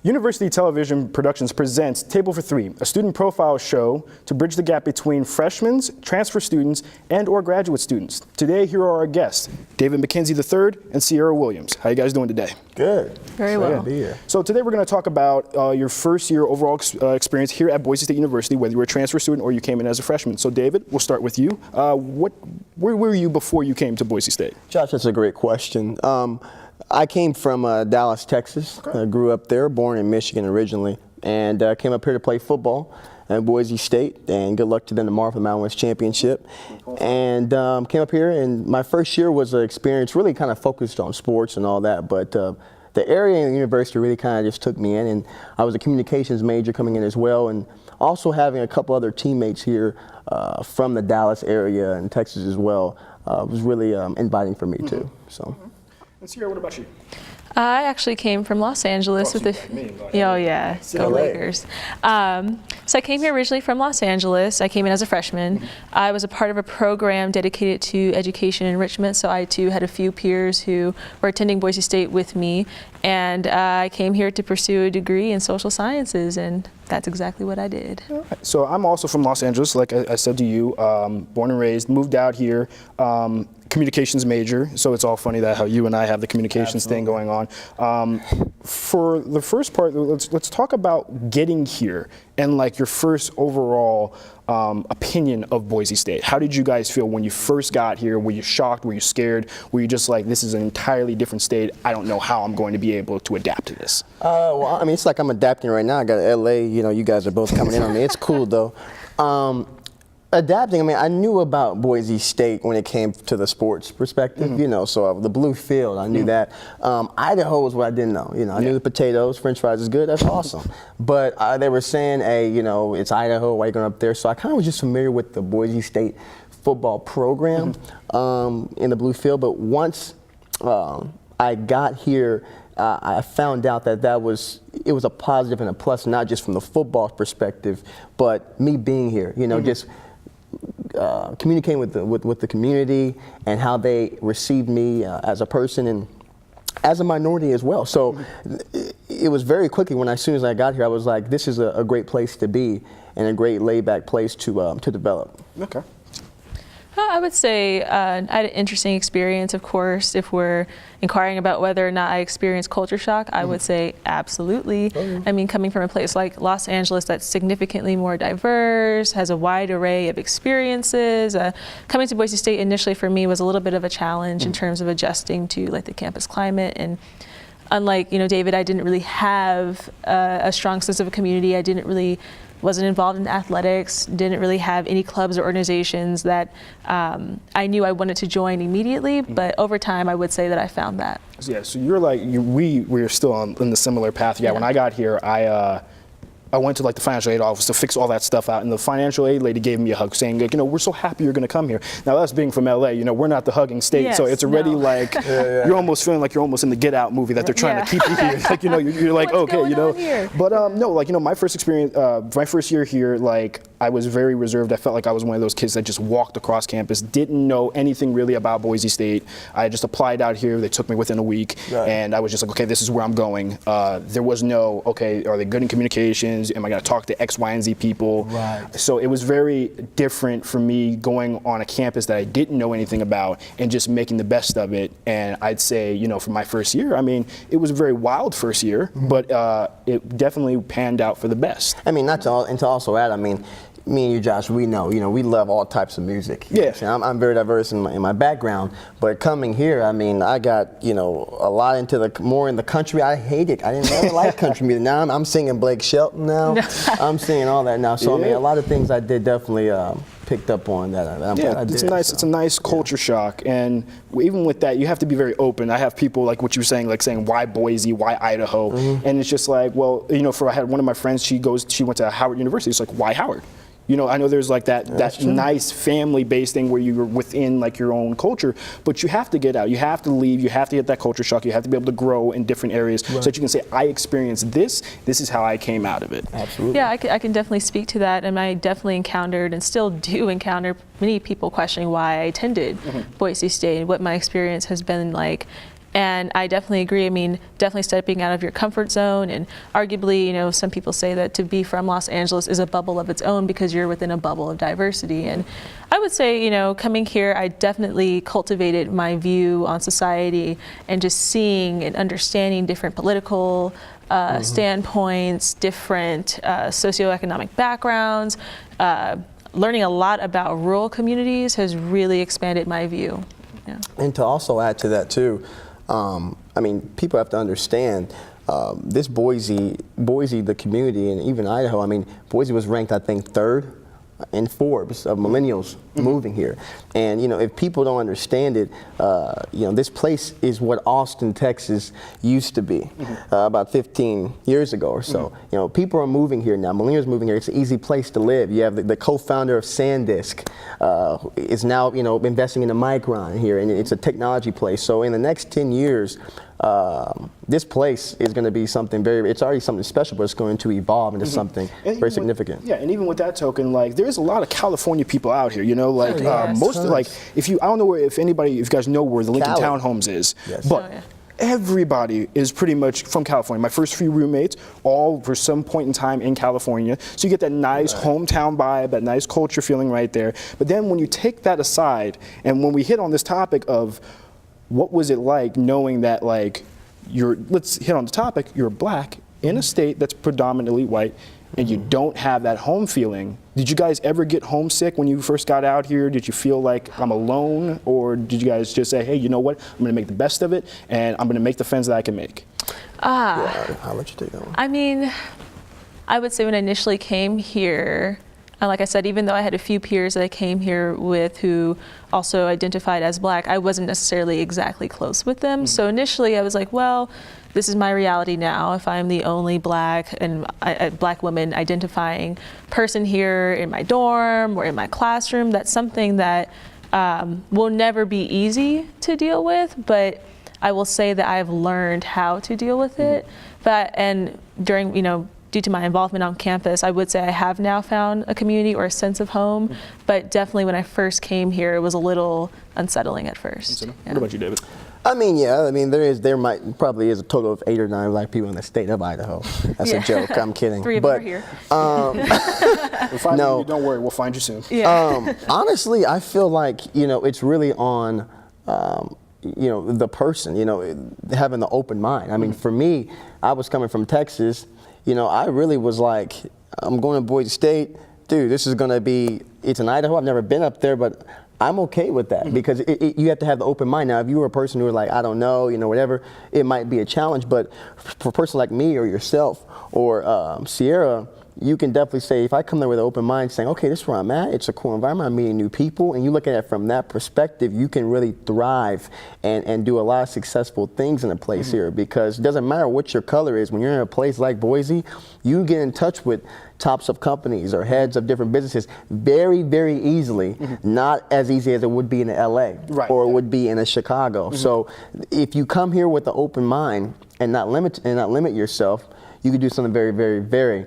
University Television Productions presents Table for Three, a student profile show to bridge the gap between freshmen, transfer students, and/or graduate students. Today, here are our guests, David McKenzie III and Sierra Williams. How you guys doing today? Good. Very well. Glad to be here. So today we're going to talk about your first year overall experience here at Boise State University, whether you were a transfer student or you came in as a freshman. So David, we'll start with you. Where were you before you came to Boise State? Josh, that's a great question. I came from Dallas, Texas. Okay. I grew up there, born in Michigan originally, and came up here to play football at Boise State, and good luck to them tomorrow for the Mountain West Championship. And came up here, and my first year was an experience really kind of focused on sports and all that, but the area and the university really kind of just took me in, and I was a communications major coming in as well, and also having a couple other teammates here from the Dallas area and Texas as well was really inviting for me too. So. And Sierra, what about you? I actually came from Los Angeles Oh, yeah, go Lakers. So I came here originally from Los Angeles. I came in as a freshman. I was a part of a program dedicated to education enrichment, so I too had a few peers who were attending Boise State with me, and I came here to pursue a degree in social sciences, and that's exactly what I did. All right. So I'm also from Los Angeles, like I said to you, born and raised, moved out here. Communications major, so it's all funny that how you and I have the communications thing going on. For the first part, let's talk about getting here and like your first overall opinion of Boise State. How did you guys feel when you first got here? Were you shocked? Were you scared? Were you just like, this is an entirely different state? I don't know how I'm going to be able to adapt to this. Well, I mean, it's like I'm adapting right now. I got LA, you know, you guys are both coming in on me. It's cool though. Adapting, I mean, I knew about Boise State when it came to the sports perspective, you know, so the blue field, I knew that. Idaho was what I didn't know, you know, I knew the potatoes, french fries is good, that's awesome. But they were saying, hey, you know, it's Idaho, why are you going up there? So I kind of was just familiar with the Boise State football program in the blue field, but once I got here, I found out that it was a positive and a plus, not just from the football perspective, but me being here, you know, just communicating with the community and how they received me as a person and as a minority as well. So it was very quickly as soon as I got here, I was like, this is a great place to be and a great laid-back place to develop. Okay. I would say I had an interesting experience, of course. If we're inquiring about whether or not I experienced culture shock, I would say absolutely. I mean, coming from a place like Los Angeles that's significantly more diverse, has a wide array of experiences. Coming to Boise State initially for me was a little bit of a challenge in terms of adjusting to like the campus climate. And unlike, you know, David, I didn't really have a strong sense of a community. Wasn't involved in athletics, didn't really have any clubs or organizations that I knew I wanted to join immediately, but over time I would say that I found that. Yeah, so you're like, we're still in the similar path. Yeah, when I got here, I went to like the financial aid office to fix all that stuff out, and the financial aid lady gave me a hug saying, like, you know, we're so happy you're going to come here. Now, us being from LA, you know, we're not the hugging state, so it's already like, you're almost feeling like you're almost in the Get Out movie that they're trying to keep you here. Like, you know, you're like, okay, you know. But no, like, you know, my first experience, my first year here, like, I was very reserved. I felt like I was one of those kids that just walked across campus, didn't know anything really about Boise State. I just applied out here. They took me within a week, and I was just like, okay, this is where I'm going. There was no, okay, are they good in communications? Am I going to talk to X, Y, and Z people? So it was very different for me going on a campus that I didn't know anything about and just making the best of it. And I'd say, you know, for my first year, I mean, it was a very wild first year, but it definitely panned out for the best. I mean, to also add, I mean, me and you, Josh, we know, you know, we love all types of music. Yeah. I'm very diverse in my background, but coming here, I mean, I got, you know, a lot into more in the country. I hate it. I didn't ever like country music. Now I'm singing Blake Shelton now. I'm singing all that now. So I mean, a lot of things I did definitely picked up on that. I'm glad I did, it's a nice culture shock, and even with that, you have to be very open. I have people like what you were saying, like saying why Boise, why Idaho, and it's just like, well, you know, I had one of my friends. She went to Howard University. It's like, why Howard? You know, I know there's like that nice family-based thing where you're within like your own culture, but you have to get out. You have to leave. You have to get that culture shock. You have to be able to grow in different areas so that you can say, I experienced this. This is how I came out of it. Absolutely. Yeah, I can definitely speak to that, and I definitely encountered and still do encounter many people questioning why I attended Boise State and what my experience has been like. And I definitely agree. I mean, definitely stepping out of your comfort zone, and arguably, you know, some people say that to be from Los Angeles is a bubble of its own because you're within a bubble of diversity. And I would say, you know, coming here, I definitely cultivated my view on society and just seeing and understanding different political standpoints, different socioeconomic backgrounds. Learning a lot about rural communities has really expanded my view. Yeah. And to also add to that too, I mean, people have to understand this Boise, the community, and even Idaho. I mean, Boise was ranked, I think, 3rd in Forbes of millennials moving here. And you know, if people don't understand it, you know, this place is what Austin, Texas used to be about 15 years ago or so. You know, people are moving here now. Millennials moving here. It's an easy place to live. You have the co-founder of SanDisk is now, you know, investing in the Micron here, and it's a technology place. So in the next 10 years, this place is going to be something it's already something special, but it's going to evolve into something very significant. Yeah, and even with that token, like, there's a lot of California people out here, you know, like, yes. most, like, if you, I don't know if you guys know where the Lincoln Cali. Townhomes is, Yes. but Oh, yeah. everybody is pretty much from California. My first few roommates, all for some point in time in California. So you get that nice hometown vibe, that nice culture feeling right there. But then when you take that aside, and when we hit on this topic of what was it like knowing that, like, let's hit on the topic, you're black in a state that's predominantly white, and you don't have that home feeling. Did you guys ever get homesick when you first got out here? Did you feel like I'm alone? Or did you guys just say, hey, you know what, I'm gonna make the best of it, and I'm gonna make the friends that I can make? Yeah, I'll let you take that one. I mean, I would say when I initially came here, like I said, even though I had a few peers that I came here with who also identified as black, I wasn't necessarily exactly close with them. So initially I was like, well, this is my reality now. If I'm the only black woman identifying person here in my dorm or in my classroom, that's something that will never be easy to deal with, but I will say that I've learned how to deal with it. And during, you know, due to my involvement on campus, I would say I have now found a community or a sense of home, but definitely when I first came here, it was a little unsettling at first. Yeah. What about you, David? I mean, yeah. I mean, there probably is a total of 8 or 9 black people in the state of Idaho. That's a joke. I'm kidding. 3 of them are here. We'll find No. you, don't worry, we'll find you soon. Yeah. Honestly, I feel like, you know, it's really on, you know, the person, you know, having the open mind. I mean, for me, I was coming from Texas. You know, I really was like, I'm going to Boise State. Dude, this is going to be, it's in Idaho. I've never been up there, but I'm okay with that because you have to have the open mind. Now, if you were a person who were like, I don't know, you know, whatever, it might be a challenge. But for a person like me or yourself or Sierra, you can definitely say, if I come there with an open mind saying, okay, this is where I'm at, it's a cool environment, I'm meeting new people, and you look at it from that perspective, you can really thrive and do a lot of successful things in a place here, because it doesn't matter what your color is. When you're in a place like Boise, you get in touch with tops of companies or heads of different businesses very, very easily, not as easy as it would be in LA or would be in a Chicago. So if you come here with an open mind and not limit yourself, you can do something very, very, very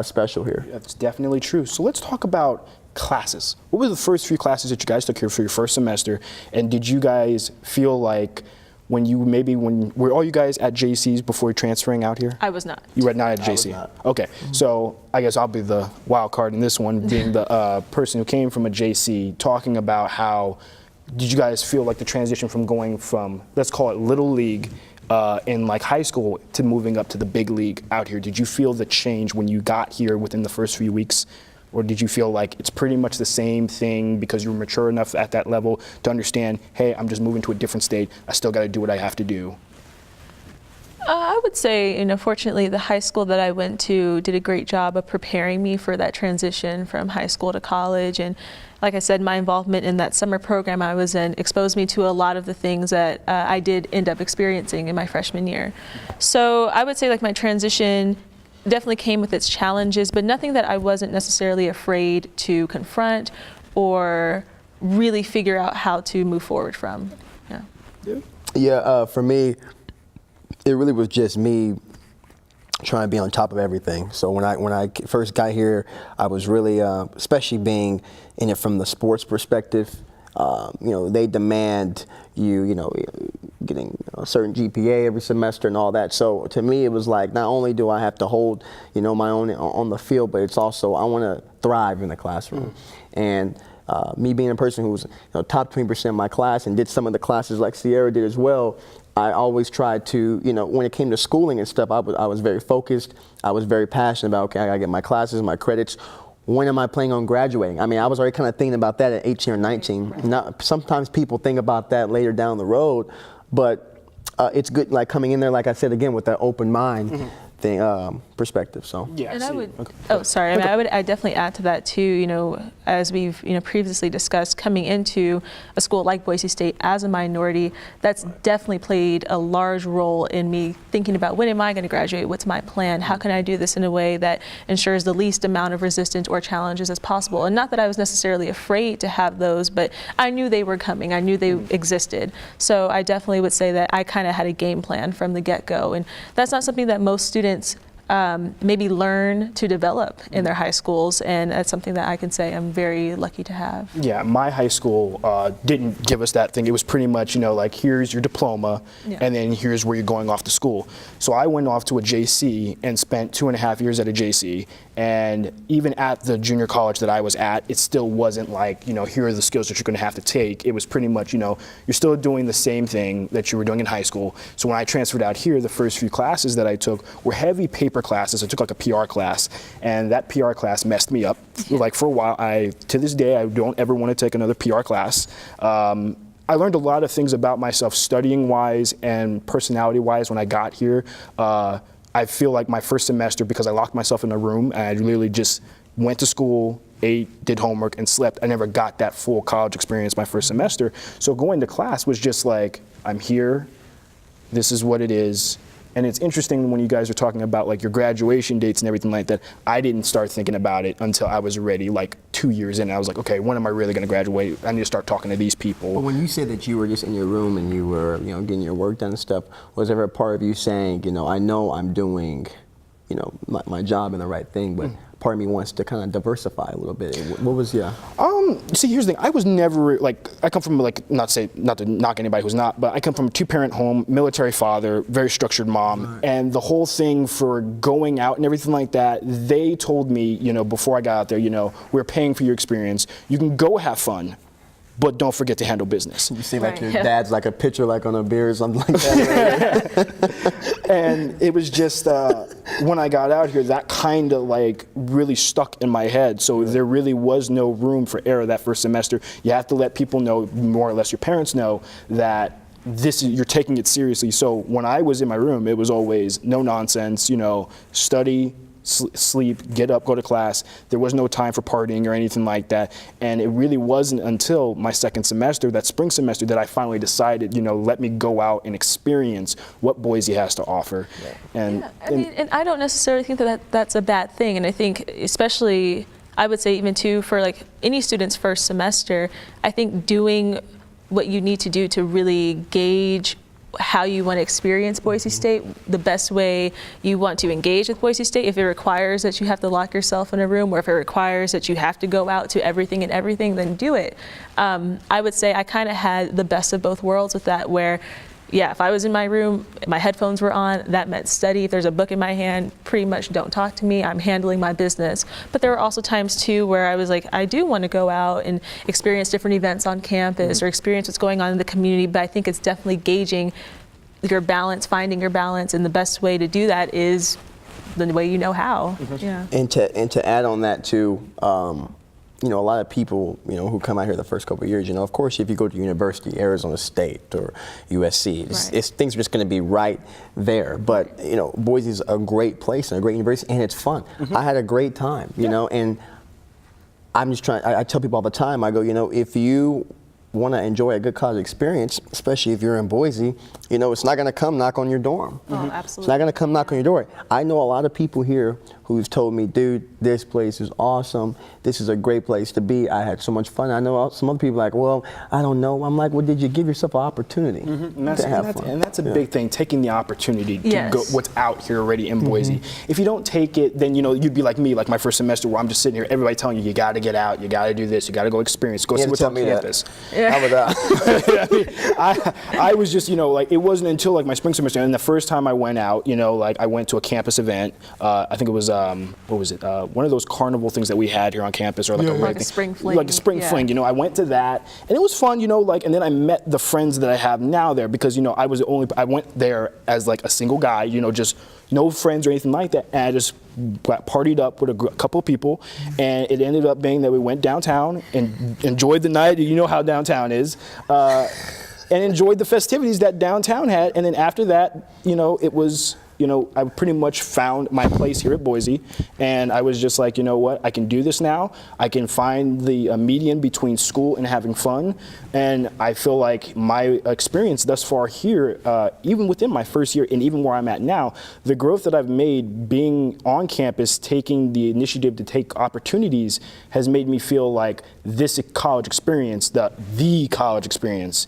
special here. That's definitely true. So let's talk about classes. What were the first few classes that you guys took here for your first semester? And did you guys feel like were all you guys at JCs before transferring out here? I was not. You were not at JC? was not. Okay, so I guess I'll be the wild card in this one, being the person who came from a JC, talking about how, did you guys feel like the transition from going from, let's call it Little League, in like high school to moving up to the big league out here? Did you feel the change when you got here within the first few weeks? Or did you feel like it's pretty much the same thing because you were mature enough at that level to understand, hey, I'm just moving to a different state, I still got to do what I have to do? I would say, you know, fortunately, the high school that I went to did a great job of preparing me for that transition from high school to college. And like I said, my involvement in that summer program I was in exposed me to a lot of the things that I did end up experiencing in my freshman year. So I would say, like, my transition definitely came with its challenges, but nothing that I wasn't necessarily afraid to confront or really figure out how to move forward from. Yeah, for me, it really was just me trying to be on top of everything. So when I first got here, I was really, especially being in it from the sports perspective, you know, they demand you know, getting a certain GPA every semester and all that. So to me, it was like, not only do I have to hold, my own on the field, but it's also, I want to thrive in the classroom. And me being a person who was top 20% of my class and did some of the classes like Sierra did as well, I always tried to, when it came to schooling and stuff, I was very focused. I was very passionate about, okay, I gotta get my classes, my credits. When am I planning on graduating? I mean, I was already kind of thinking about that at 18 or 19. Now, sometimes people think about that later down the road, but it's good, like coming in there, like I said again, with that open mind. Perspective. So yeah, and I would. Okay. Oh, sorry. I mean, I definitely add to that too. As we've previously discussed, coming into a school like Boise State as a minority, that's definitely played a large role in me thinking about when am I going to graduate? What's my plan? How can I do this in a way that ensures the least amount of resistance or challenges as possible? And not that I was necessarily afraid to have those, but I knew they were coming. I knew they existed. So I definitely would say that I kind of had a game plan from the get-go, and that's not something that most students maybe learn to develop in their high schools, and that's something that I can say I'm very lucky to have. Yeah, my high school didn't give us that thing. It was pretty much, like, here's your diploma, and then here's where you're going off to school. So I went off to a JC and spent 2.5 years at a JC, and even at the junior college that I was at, it still wasn't like, here are the skills that you're going to have to take. It was pretty much, you're still doing the same thing that you were doing in high school. So when I transferred out here, the first few classes that I took were heavy paper classes. I took like a PR class, and that PR class messed me up. Like for a while, to this day, I don't ever want to take another PR class. I learned a lot of things about myself studying wise and personality wise when I got here. I feel like my first semester, because I locked myself in a room and I literally just went to school, ate, did homework, and slept. I never got that full college experience my first semester. So going to class was just like, I'm here, this is what it is. And it's interesting when you guys are talking about like your graduation dates and everything like that. I didn't start thinking about it until I was ready, like 2 years in. I was like, okay, when am I really going to graduate? I need to start talking to these people. But when you said that you were just in your room and you were, getting your work done and stuff, was there a part of you saying, I know I'm doing, my job and the right thing, but part of me wants to kind of diversify a little bit. What was, See, here's the thing. I was never, like, I come from, like, not to knock anybody who's not, but I come from a 2-parent home, military father, very structured mom, and the whole thing for going out and everything like that, they told me, before I got out there, we're paying for your experience. You can go have fun, but don't forget to handle business. You seem like your dad's like a picture like on a beer or something like that. And it was just, when I got out here, that kind of like really stuck in my head. So there really was no room for error that first semester. You have to let people know, more or less your parents know, that you're taking it seriously. So when I was in my room, it was always no nonsense, study, sleep, get up, go to class. There was no time for partying or anything like that. And it really wasn't until my second semester, that spring semester, that I finally decided, let me go out and experience what Boise has to offer. And I don't necessarily think that that's a bad thing. And I think especially, I would say even too, for like any student's first semester, I think doing what you need to do to really gauge how you want to experience Boise State, the best way you want to engage with Boise State. If it requires that you have to lock yourself in a room, or if it requires that you have to go out to everything and everything, then do it. I would say I kind of had the best of both worlds with that, where if I was in my room, my headphones were on, that meant study. If there's a book in my hand, pretty much don't talk to me, I'm handling my business. But there were also times too where I was like, I do want to go out and experience different events on campus or experience what's going on in the community, but I think it's definitely gauging your balance, finding your balance, and the best way to do that is the way you know how. And to add on that too, a lot of people, who come out here the first couple of years, of course, if you go to university, Arizona State or USC, things are just going to be right there. But, Boise's a great place and a great university, and it's fun. I had a great time, and I'm just trying, I tell people all the time, I go, if you want to enjoy a good college experience, especially if you're in Boise, it's not going to come knock on your dorm. Oh, absolutely. It's not going to come knock on your door. I know a lot of people here who've told me, dude, this place is awesome. This is a great place to be. I had so much fun. I know some other people are like, well, I don't know. I'm like, well, did you give yourself an opportunity to have fun? And that's a big thing, taking the opportunity to go what's out here already in Boise. If you don't take it, then, you'd be like me, like my first semester, where I'm just sitting here, everybody telling you, you got to get out, you got to do this, you got to go experience, go see what's on campus. How about that? I mean, I was just, like, it wasn't until like my spring semester, and the first time I went out, like I went to a campus event. I think it was, what was it? One of those carnival things that we had here on campus, or like Like a spring fling. Like a spring fling, I went to that, and it was fun, like, and then I met the friends that I have now there, because, I went there as like a single guy, just no friends or anything like that, and I just got partied up with a couple of people, and it ended up being that we went downtown and enjoyed the night. You know how downtown is, and enjoyed the festivities that downtown had. And then after that, it was, I pretty much found my place here at Boise, and I was just like, you know what, I can do this now. I can find the median between school and having fun, and I feel like my experience thus far here, even within my first year and even where I'm at now, the growth that I've made being on campus, taking the initiative to take opportunities, has made me feel like this college experience, the college experience,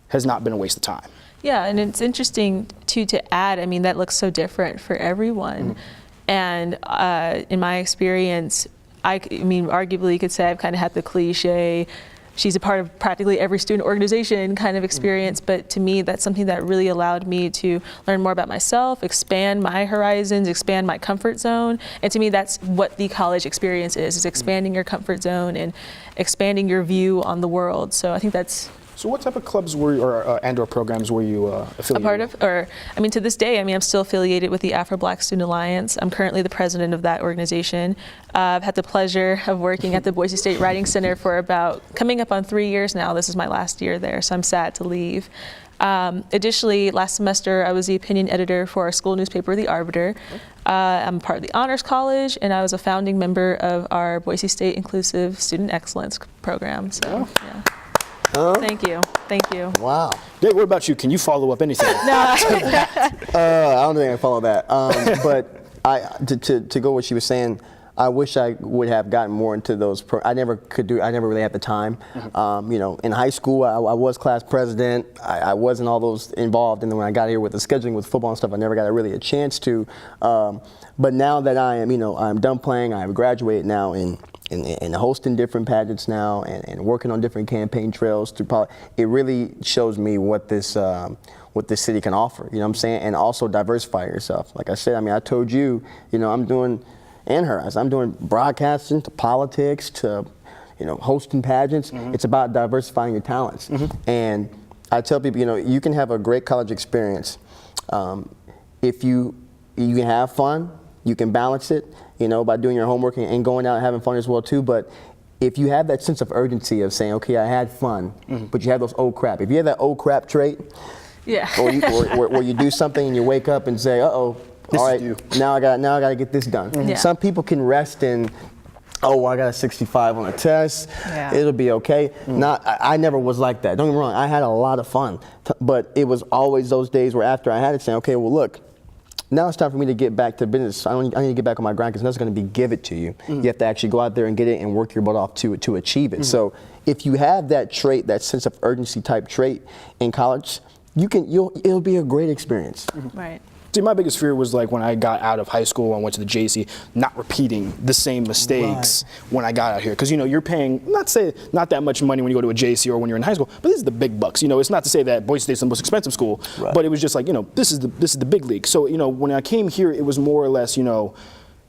has not been a waste of time. Yeah, and it's interesting too to add, I mean, that looks so different for everyone. And in my experience, I mean, arguably you could say I've kind of had the cliche, she's a part of practically every student organization kind of experience, but to me, that's something that really allowed me to learn more about myself, expand my horizons, expand my comfort zone. And to me, that's what the college experience is expanding your comfort zone and expanding your view on the world. So I think that's. So what type of clubs were you, or programs were you affiliated a part of? Or, I mean, to this day, I'm still affiliated with the Afro-Black Student Alliance. I'm currently the president of that organization. I've had the pleasure of working at the Boise State Writing Center for about, coming up on 3 years now. This is my last year there, so I'm sad to leave. Additionally, last semester, I was the opinion editor for our school newspaper, The Arbiter. I'm part of the Honors College, and I was a founding member of our Boise State Inclusive Student Excellence program. So, yeah. Thank you. Wow. Dave, what about you? Can you follow up anything? No. I don't think I follow that. But to go what she was saying, I wish I would have gotten more into those. I never really had the time. In high school, I was class president. I wasn't all those involved. And then when I got here with the scheduling with football and stuff, I never got really a chance to. But now that I am, I'm done playing, I've graduated now and hosting different pageants now and working on different campaign trails through it really shows me what this city can offer, you know what I'm saying? And also diversify yourself. Like I said, I told you, I'm doing, and her, I'm doing broadcasting to politics to, hosting pageants. It's about diversifying your talents. And I tell people, you can have a great college experience. If you can have fun, you can balance it, by doing your homework and going out and having fun as well too. But if you have that sense of urgency of saying, okay, I had fun, but you have those old crap. If you have that old crap trait, yeah, or you do something and you wake up and say, uh-oh, all right, now I got to get this done. Yeah. Some people can rest in, oh, I got a 65 on a test, it'll be okay. I never was like that. Don't get me wrong, I had a lot of fun, but it was always those days where after I had it saying, okay, well look, now it's time for me to get back to business. I need to get back on my grind because nothing's going to be give it to you. You have to actually go out there and get it and work your butt off to achieve it. So if you have that trait, that sense of urgency type trait in college, it'll be a great experience. Right. See, my biggest fear was like when I got out of high school and went to the JC, not repeating the same mistakes when I got out here. Because, you're paying, not that much money when you go to a JC or when you're in high school, but this is the big bucks. It's not to say that Boise State's the most expensive school, but it was just like, this is the big league. So, when I came here, it was more or less,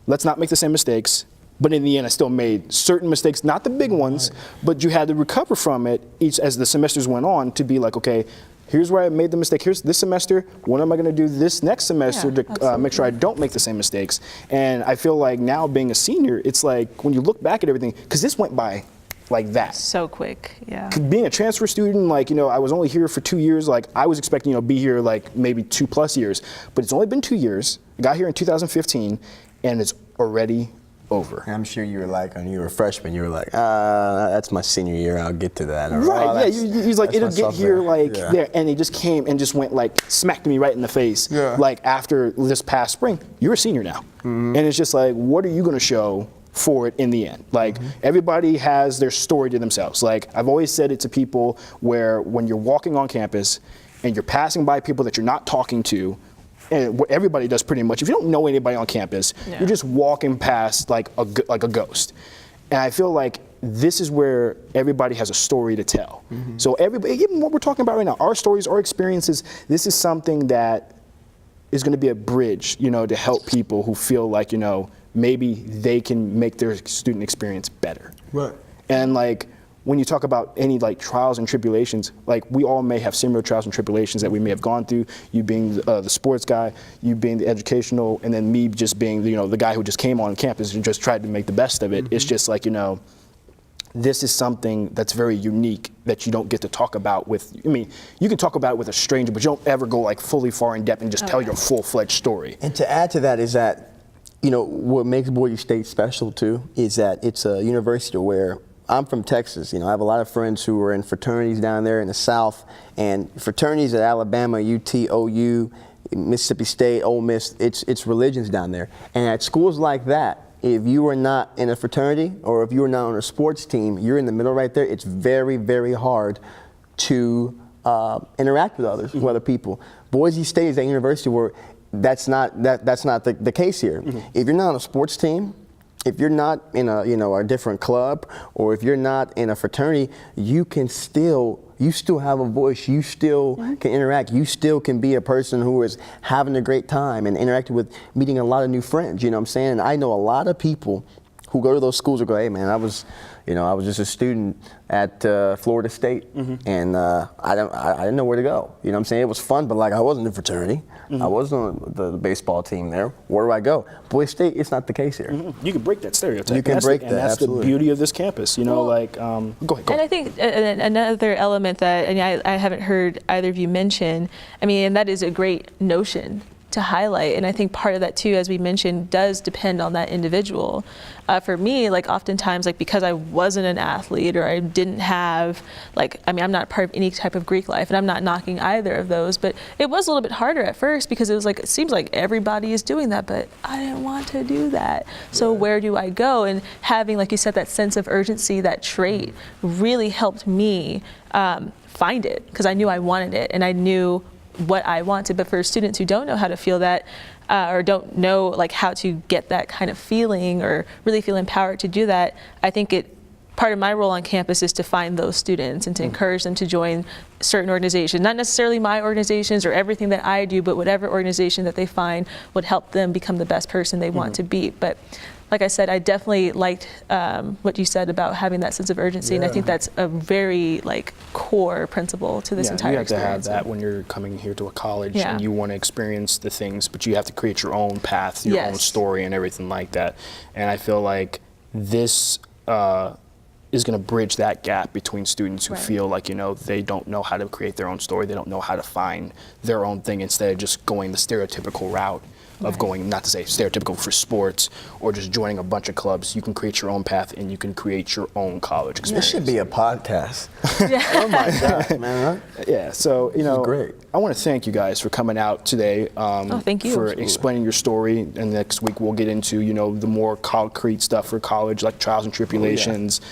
let's not make the same mistakes. But in the end, I still made certain mistakes, not the big ones, but you had to recover from it as the semesters went on to be like, okay, here's where I made the mistake. Here's this semester. What am I going to do this next semester to make sure I don't make the same mistakes? And I feel like now being a senior, it's like when you look back at everything, because this went by like that. So quick, yeah. Being a transfer student, I was only here for 2 years. I was expecting, be here maybe 2+ years. But it's only been 2 years. I got here in 2015, and it's already over. I'm sure you were like, when you were a freshman, you were like, that's my senior year, I'll get to that. Or, right, he's like, it'll get here there. And he just came and just went smacked me right in the face. After this past spring, you're a senior now. And it's just like, what are you going to show for it in the end? Everybody has their story to themselves. I've always said it to people where when you're walking on campus and you're passing by people that you're not talking to, and what everybody does pretty much, if you don't know anybody on campus, you're just walking past like a ghost. And I feel like this is where everybody has a story to tell. So everybody, even what we're talking about right now, our stories, our experiences, this is something that is going to be a bridge, you know, to help people who feel like, you know, maybe they can make their student experience better. Right. And like, when you talk about any like trials and tribulations, like we all may have similar trials and tribulations that we may have gone through. You being the sports guy, you being the educational, and then me just being, you know, the guy who just came on campus and just tried to make the best of it. It's just like, you know, this is something that's very unique that you don't get to talk about with, I mean, you can talk about it with a stranger, but you don't ever go like fully far in depth and just tell your full-fledged story. And to add to that is that, you know, what makes Boise State special too is that it's a university where I'm from Texas. You know, I have a lot of friends who are in fraternities down there in the South, and fraternities at Alabama, UT, OU, Mississippi State, Ole Miss, it's religions down there. And at schools like that, if you are not in a fraternity or if you are not on a sports team, you're in the middle right there. It's very, very hard to interact with others, with other people. Boise State is a university where that's not the case here. If you're not on a sports team, if you're not in a different club, or if you're not in a fraternity, you still have a voice. You still can interact. You still can be a person who is having a great time and interacting with, meeting a lot of new friends. You know what I'm saying? And I know a lot of people who go to those schools who go, hey man, I was just a student at Florida State, and I didn't know where to go. You know what I'm saying? It was fun, but like I wasn't in fraternity. I wasn't on the baseball team there. Where do I go? Boise State, it's not the case here. You can break that stereotype. You can break that, and that's absolutely. the beauty of this campus. You know, like, go ahead. And I think another element that, and I haven't heard either of you mention, I mean, and that is a great notion to highlight. And I think part of that too, as we mentioned, does depend on that individual. For me, like oftentimes, like because I wasn't an athlete or I didn't have, like, I mean, I'm not part of any type of Greek life, and I'm not knocking either of those, but it was a little bit harder at first because it was like, it seems like everybody is doing that, but I didn't want to do that. So where do I go? And having, like you said, that sense of urgency, that trait really helped me find it, because I knew I wanted it and I knew what I wanted. But for students who don't know how to feel that, or don't know like how to get that kind of feeling or really feel empowered to do that, I think part of my role on campus is to find those students and to encourage them to join certain organizations, not necessarily my organizations or everything that I do, but whatever organization that they find would help them become the best person they want to be. But like I said, I definitely liked what you said about having that sense of urgency, and I think that's a very like core principle to this entire experience. You have to have that when you're coming here to a college and you want to experience the things, but you have to create your own path, your own story, and everything like that. And I feel like this is going to bridge that gap between students who feel like, you know, they don't know how to create their own story, they don't know how to find their own thing, instead of just going the stereotypical route of going, not to say stereotypical for sports, or just joining a bunch of clubs. You can create your own path and you can create your own college experience. This should be a podcast. Oh my God, man. Yeah, so, you know, great. I want to thank you guys for coming out today. Thank you. For explaining your story. And next week we'll get into, you know, the more concrete stuff for college, like trials and tribulations,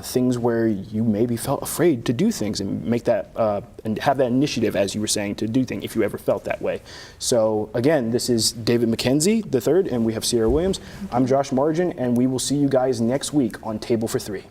things where you maybe felt afraid to do things, and make that, and have that initiative, as you were saying, to do things if you ever felt that way. So again, this is David McKenzie III, and we have Sierra Williams. I'm Josh Margin, and we will see you guys next week on Table for Three.